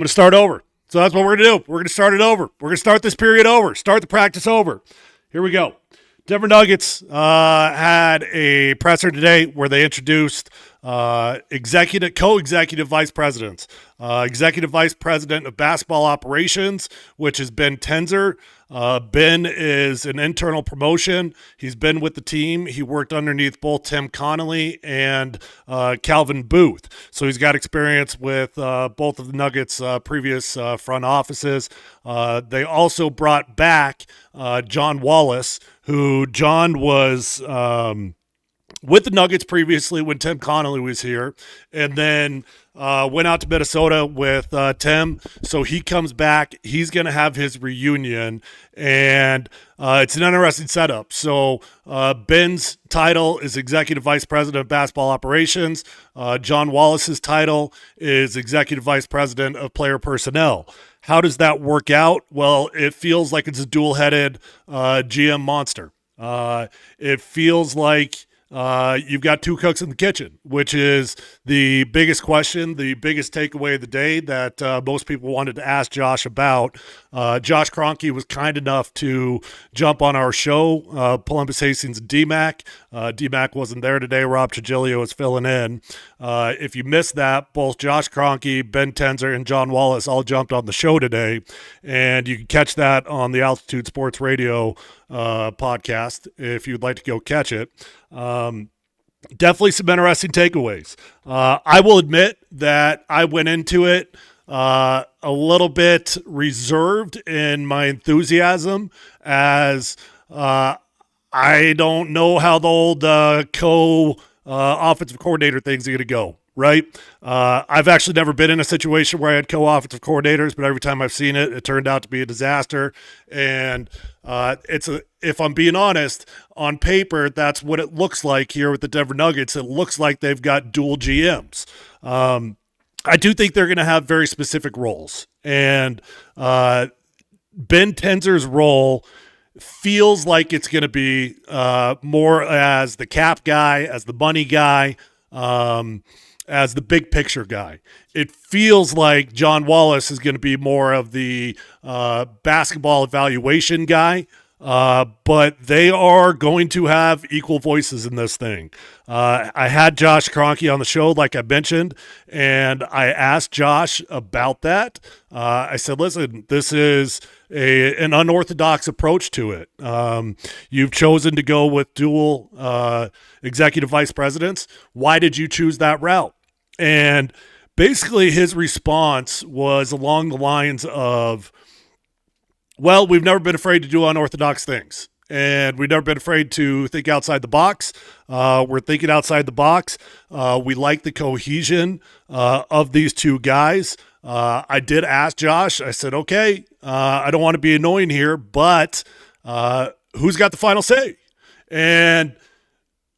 going to start over. So that's what we're going to do. We're going to start it over. We're going to start this period over, start the practice over. Here we go. Denver Nuggets had a presser today where they introduced co-executive vice presidents. Executive vice president of basketball operations, which is Ben Tenzer. Ben is an internal promotion. He's been with the team. He worked underneath both Tim Connolly and Calvin Booth. So he's got experience with both of the Nuggets' previous front offices. They also brought back Jon Wallace, who John was with the Nuggets previously when Tim Connolly was here, and then went out to Minnesota with Tim. So he comes back. He's going to have his reunion, and it's an interesting setup. So Ben's title is Executive Vice President of Basketball Operations. Jon Wallace's title is Executive Vice President of Player Personnel. How does that work out? Well, it feels like it's a dual-headed GM monster. It feels like you've got two cooks in the kitchen, which is the biggest question, the biggest takeaway of the day that most people wanted to ask Josh about. Josh Kroenke was kind enough to jump on our show, Polumbus, Hastings, and DMAC. DMAC wasn't there today. Rob Trigilio is filling in. If you missed that, both Josh Kroenke, Ben Tenzer, and Jon Wallace all jumped on the show today, and you can catch that on the Altitude Sports Radio podcast if you'd like to go catch it. Definitely some interesting takeaways. I will admit that I went into it a little bit reserved in my enthusiasm, as I don't know how the old offensive coordinator things are going to go. Right. I've actually never been in a situation where I had co-offensive coordinators, but every time I've seen it, it turned out to be a disaster. And if I'm being honest, on paper, that's what it looks like here with the Denver Nuggets. It looks like they've got dual GMs. I do think they're going to have very specific roles. And Ben Tenzer's role feels like it's going to be more as the cap guy, as the money guy, as the big picture guy. It feels like Jon Wallace is going to be more of the basketball evaluation guy, but they are going to have equal voices in this thing. I had Josh Kroenke on the show, like I mentioned, and I asked Josh about that. I said, listen, this is an unorthodox approach to it. You've chosen to go with dual executive vice presidents. Why did you choose that route? And basically his response was along the lines of, well, we've never been afraid to do unorthodox things, and we've never been afraid to think outside the box. We're thinking outside the box. We like the cohesion of these two guys. I did ask Josh, I said, okay, I don't want to be annoying here, but who's got the final say? And,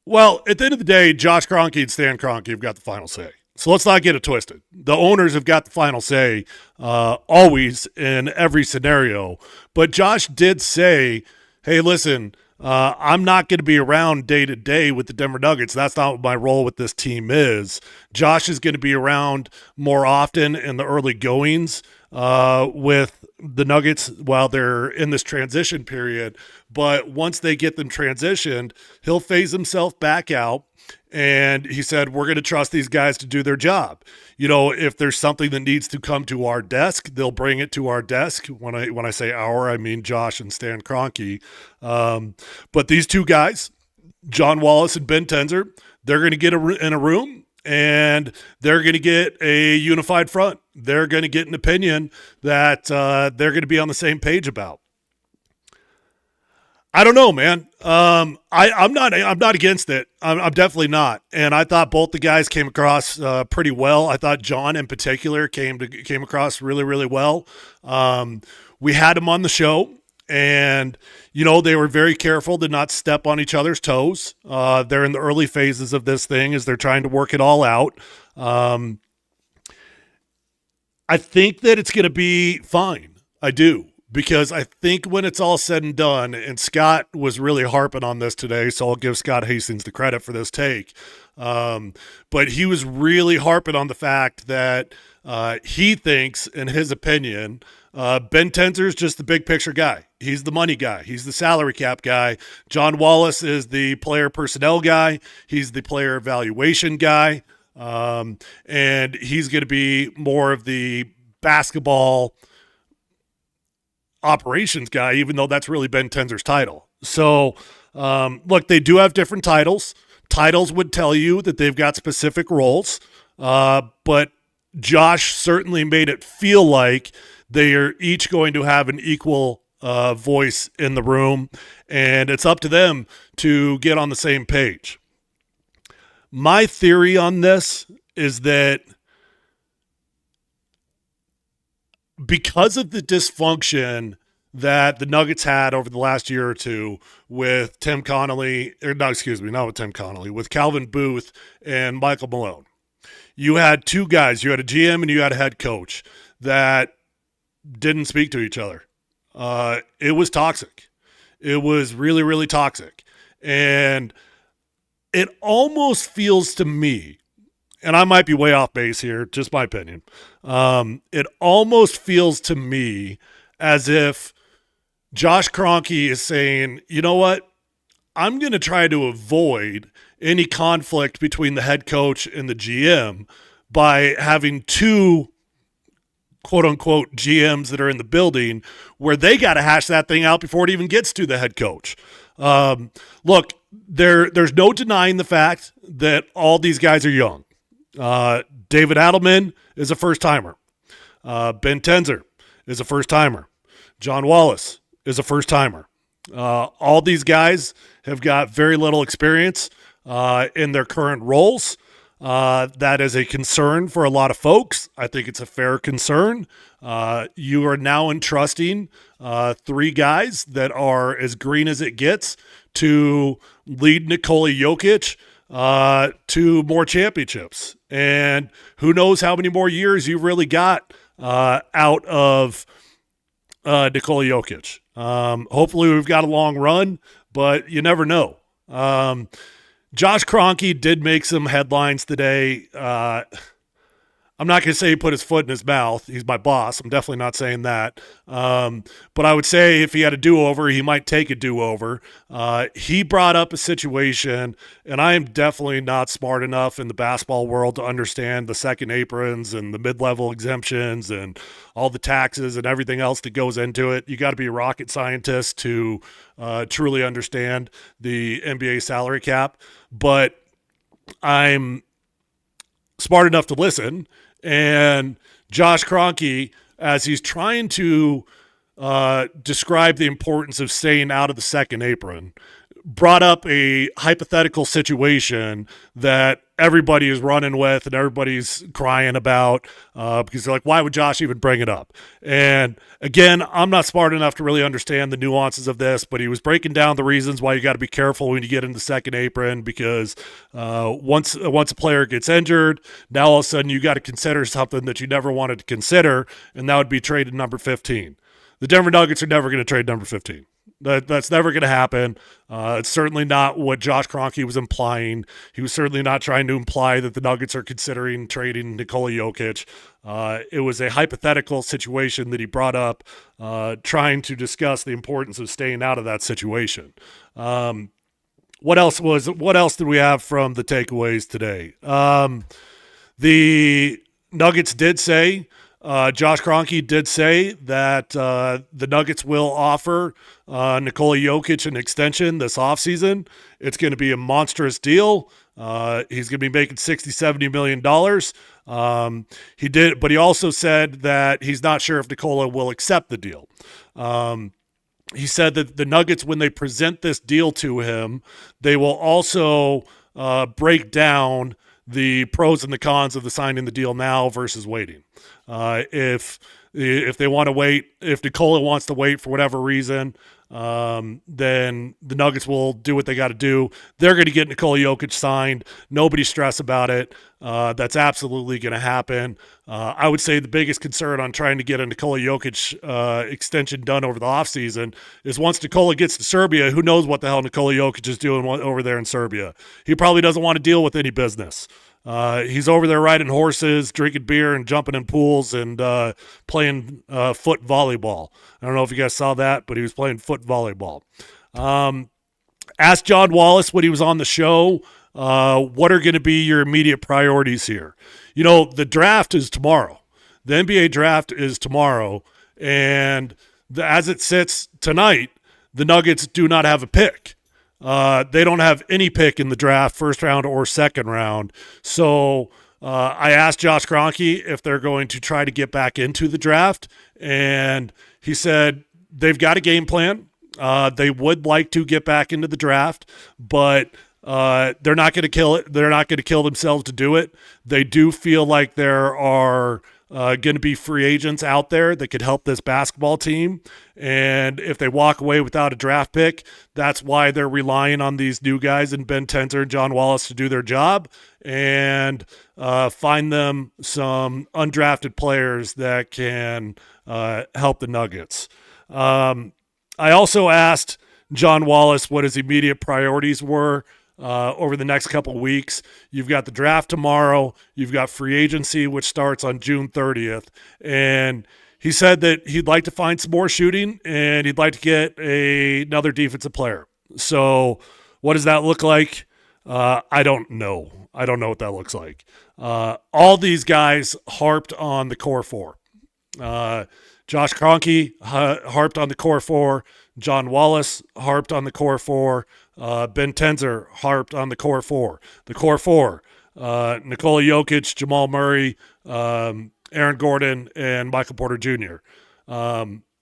well, at the end of the day, Josh Kroenke and Stan Kroenke have got the final say. So let's not get it twisted. The owners have got the final say always in every scenario. But Josh did say, hey, listen, I'm not going to be around day to day with the Denver Nuggets. That's not what my role with this team is. Josh is going to be around more often in the early goings with the Nuggets while they're in this transition period. But once they get them transitioned, he'll phase himself back out. And he said, we're going to trust these guys to do their job. You know, if there's something that needs to come to our desk, they'll bring it to our desk. When I say our, I mean Josh and Stan Kroenke. But these two guys, Jon Wallace and Ben Tenzer, they're going to get in a room, and they're going to get a unified front. They're going to get an opinion that they're going to be on the same page about. I don't know, man. I'm not against it. I'm definitely not. And I thought both the guys came across pretty well. I thought John in particular came across really, really well. We had him on the show, and you know, they were very careful to not step on each other's toes. They're in the early phases of this thing as they're trying to work it all out. I think that it's going to be fine. I do. Because I think when it's all said and done, and Scott was really harping on this today, so I'll give Scott Hastings the credit for this take. But he was really harping on the fact that He thinks, in his opinion, Ben Tenzer's just the big picture guy. He's the money guy. He's the salary cap guy. Jon Wallace is the player personnel guy. He's the player evaluation guy. And he's going to be more of the basketball operations guy, even though that's really Ben Tenzer's title. So, look, they do have different titles. Titles would tell you that they've got specific roles, but Josh certainly made it feel like they are each going to have an equal voice in the room, and it's up to them to get on the same page. My theory on this is that because of the dysfunction that the Nuggets had over the last year or two with with Calvin Booth and Michael Malone, you had two guys, you had a GM and you had a head coach that didn't speak to each other. It was toxic. It was really, really toxic. And it almost feels to me, and I might be way off base here, just my opinion. It almost feels to me as if Josh Kroenke is saying, you know what? I'm going to try to avoid any conflict between the head coach and the GM by having two quote-unquote GMs that are in the building where they got to hash that thing out before it even gets to the head coach. Look, there's no denying the fact that all these guys are young. David Adelman is a first-timer. Ben Tenzer is a first-timer. Jon Wallace is a first-timer. All these guys have got very little experience in their current roles. That is a concern for a lot of folks. I think it's a fair concern. You are now entrusting three guys that are as green as it gets to lead Nikola Jokic to more championships. And who knows how many more years you've really got out of Nikola Jokic. Hopefully we've got a long run, but you never know. Josh Kroenke did make some headlines today. I'm not going to say he put his foot in his mouth. He's my boss. I'm definitely not saying that. But I would say if he had a do-over, he might take a do-over. He brought up a situation, and I am definitely not smart enough in the basketball world to understand the second aprons and the mid-level exemptions and all the taxes and everything else that goes into it. You got to be a rocket scientist to truly understand the NBA salary cap. But I'm smart enough to listen. And Josh Kroenke, as he's trying to describe the importance of staying out of the second apron, brought up a hypothetical situation that everybody is running with and everybody's crying about because they're like, why would Josh even bring it up? And again, I'm not smart enough to really understand the nuances of this, but he was breaking down the reasons why you got to be careful when you get into the second apron because once a player gets injured, now all of a sudden you got to consider something that you never wanted to consider, and that would be trading number 15. The Denver Nuggets are never going to trade number 15. That's never going to happen. It's certainly not what Josh Kroenke was implying. He was certainly not trying to imply that the Nuggets are considering trading Nikola Jokic. It was a hypothetical situation that he brought up, trying to discuss the importance of staying out of that situation. What else did we have from the takeaways today? The Nuggets did say, Josh Kroenke did say that the Nuggets will offer Nikola Jokic an extension this offseason. It's going to be a monstrous deal. He's going to be making $60-70 million. He did, but he also said that he's not sure if Nikola will accept the deal. He said that the Nuggets, when they present this deal to him, they will also break down the pros and the cons of the signing the deal now versus waiting. If they want to wait, if Nikola wants to wait for whatever reason, then the Nuggets will do what they got to do. They're going to get Nikola Jokic signed. Nobody stress about it. That's absolutely going to happen. I would say the biggest concern on trying to get a Nikola Jokic extension done over the offseason is once Nikola gets to Serbia, who knows what the hell Nikola Jokic is doing over there in Serbia. He probably doesn't want to deal with any business. He's over there riding horses, drinking beer, and jumping in pools and playing foot volleyball. I don't know if you guys saw that, but he was playing foot volleyball. Asked Jon Wallace when he was on the show, what are going to be your immediate priorities here? You know, the draft is tomorrow. The NBA draft is tomorrow. And as it sits tonight, the Nuggets do not have a pick. They don't have any pick in the draft, first round or second round. So I asked Josh Kroenke if they're going to try to get back into the draft. And he said they've got a game plan. They would like to get back into the draft, but they're not going to kill it. They're not going to kill themselves to do it. They do feel like there are going to be free agents out there that could help this basketball team. And if they walk away without a draft pick, that's why they're relying on these new guys and Ben Tenzer and Jon Wallace to do their job and find them some undrafted players that can help the Nuggets. I also asked Jon Wallace what his immediate priorities were over the next couple of weeks. You've got the draft tomorrow. You've got free agency, which starts on June 30th. And he said that he'd like to find some more shooting and he'd like to get another defensive player. So what does that look like? I don't know. I don't know what that looks like. All these guys harped on the core four. Josh Kroenke harped on the core four. Jon Wallace harped on the core four. Ben Tenzer harped on the core four. The core four, Nikola Jokic, Jamal Murray, Aaron Gordon, and Michael Porter Jr.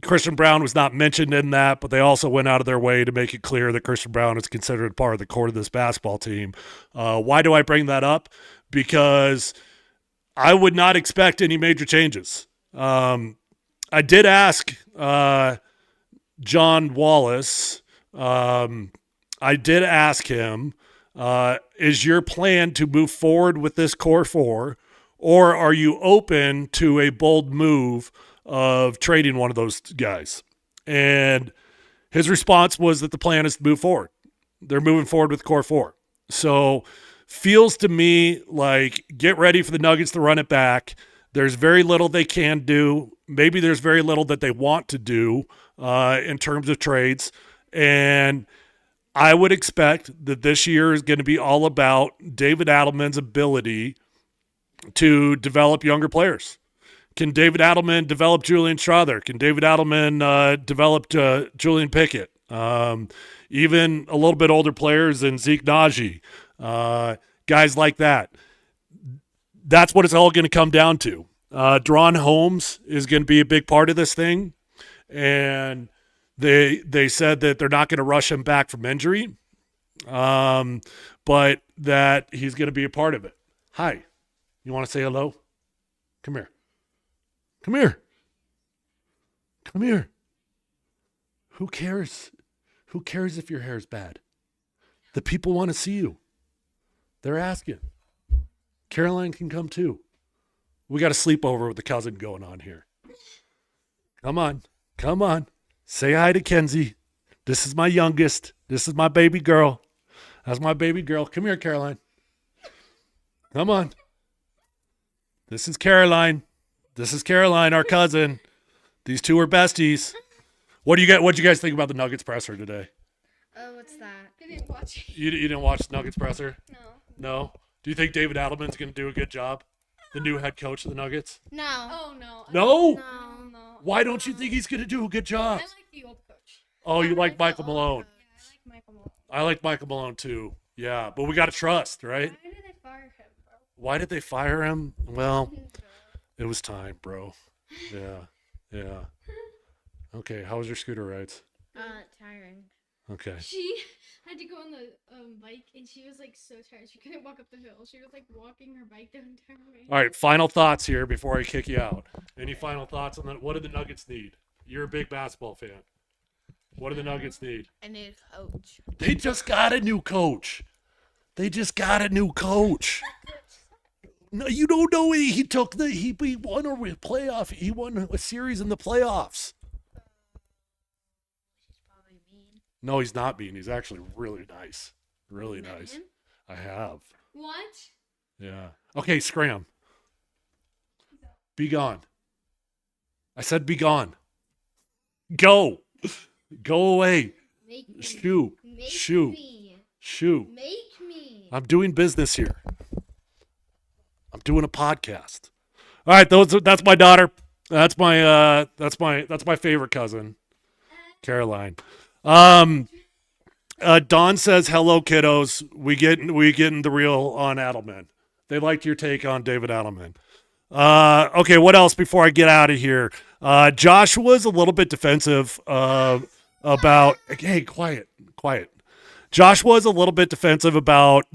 Christian Braun was not mentioned in that, but they also went out of their way to make it clear that Christian Braun is considered part of the core of this basketball team. Why do I bring that up? Because I would not expect any major changes. I did ask Jon Wallace, I did ask him, is your plan to move forward with this core four, or are you open to a bold move of trading one of those guys? And his response was that the plan is to move forward. They're moving forward with core four. So feels to me like get ready for the Nuggets to run it back. There's very little they can do. Maybe there's very little that they want to do in terms of trades. And I would expect that this year is going to be all about David Adelman's ability to develop younger players. Can David Adelman develop Julian Strawther? Can David Adelman develop Julian Pickett? Even a little bit older players than Zeke Naji, guys like that. That's what it's all going to come down to. Dron Holmes is going to be a big part of this thing. And they said that they're not going to rush him back from injury, but that he's going to be a part of it. Hi. You want to say hello? Come here. Come here. Come here. Who cares? Who cares if your hair is bad? The people want to see you. They're asking. Caroline can come too. We got a sleepover with the cousin going on here. Come on. Come on. Say hi to Kenzie. This is my youngest. This is my baby girl. That's my baby girl. Come here, Caroline. Come on. This is Caroline. This is Caroline, our cousin. These two are besties. What'd you guys think about the Nuggets presser today? What's that? I didn't watch it. You didn't watch the Nuggets presser? No. No? Do you think David Adelman's going to do a good job? The new head coach of the Nuggets? No. Oh, no. No? No. Why don't you think he's going to do a good job? I like the old coach. Oh, you like Michael Malone? Yeah, I like Michael Malone. I like Michael Malone too. Yeah, but we got to trust, right? Why did they fire him, bro? Why did they fire him? Well, it was time, bro. Yeah. Okay, how was your scooter rides? Tiring. Okay. She had to go on the bike, and she was like so tired she couldn't walk up the hill. She was like walking her bike the entire way. All right, final thoughts here before I kick you out. Any final thoughts on that? What do the Nuggets need? You're a big basketball fan. What do the Nuggets need? I need a coach. They just got a new coach. No, you don't know. He won a playoff. He won a series in the playoffs. She's probably mean. No, he's not mean. He's actually really nice. Really nice. Him? I have. What? Yeah. Okay, Scram. Be gone. I said be gone. Go. Go away. Make me. Shoo. Make Shoo. me. Shoo. Make me. I'm doing business here. I'm doing a podcast. All right, that's my daughter. That's my favorite cousin, Caroline. Don says hello, kiddos. We getting the real on Adelman. They liked your take on David Adelman. Okay, what else before I get out of here? Josh was a little bit defensive about. Hey, quiet. Josh was a little bit defensive about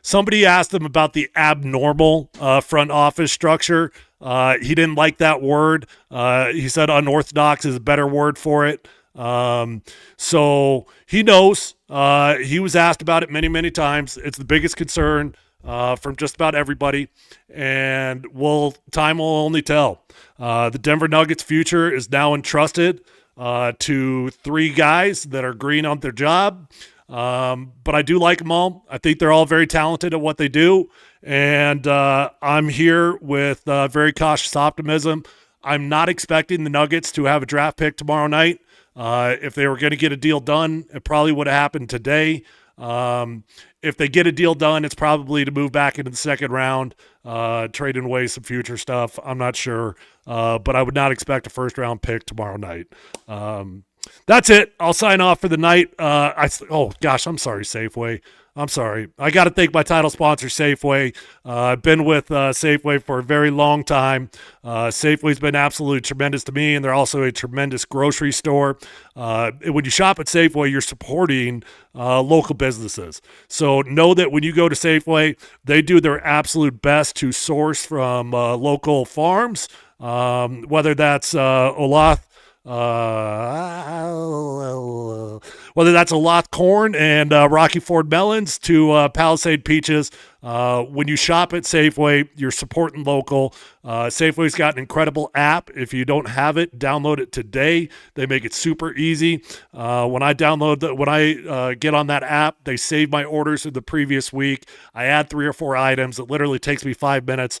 somebody asked him about the abnormal front office structure. He didn't like that word. He said unorthodox is a better word for it. So he knows. He was asked about it many, many times. It's the biggest concern from just about everybody, and time will only tell. The Denver Nuggets' future is now entrusted to 3 guys that are green on their job. But I do like them all. I think they're all very talented at what they do. And I'm here with very cautious optimism. I'm not expecting the Nuggets to have a draft pick tomorrow night. If they were going to get a deal done, it probably would have happened today. If they get a deal done, it's probably to move back into the second round, trading away some future stuff. I'm not sure. But I would not expect a first-round pick tomorrow night. That's it. I'll sign off for the night. Oh, gosh, I'm sorry, Safeway. I'm sorry. I got to thank my title sponsor, Safeway. I've been with Safeway for a very long time. Safeway's been absolutely tremendous to me, and they're also a tremendous grocery store. When you shop at Safeway, you're supporting local businesses. So know that when you go to Safeway, they do their absolute best to source from local farms, whether that's whether that's Oloth corn and Rocky Ford melons to Palisade peaches. When you shop at Safeway, you're supporting local. Safeway's got an incredible app. If you don't have it, download it today. They make it super easy. When I get on that app, they save my orders of the previous week. I add 3 or 4 items. It literally takes me 5 minutes.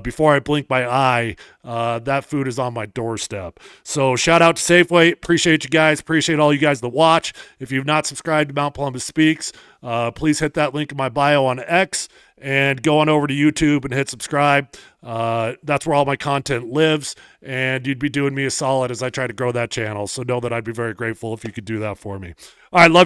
Before I blink my eye, that food is on my doorstep. So shout out to Safeway. Appreciate you guys. Appreciate all you guys that watch. If you've not subscribed to Mount Polumbus Speaks, please hit that link in my bio on X and go on over to YouTube and hit subscribe. That's where all my content lives, and you'd be doing me a solid as I try to grow that channel. So know that I'd be very grateful if you could do that for me. All right, love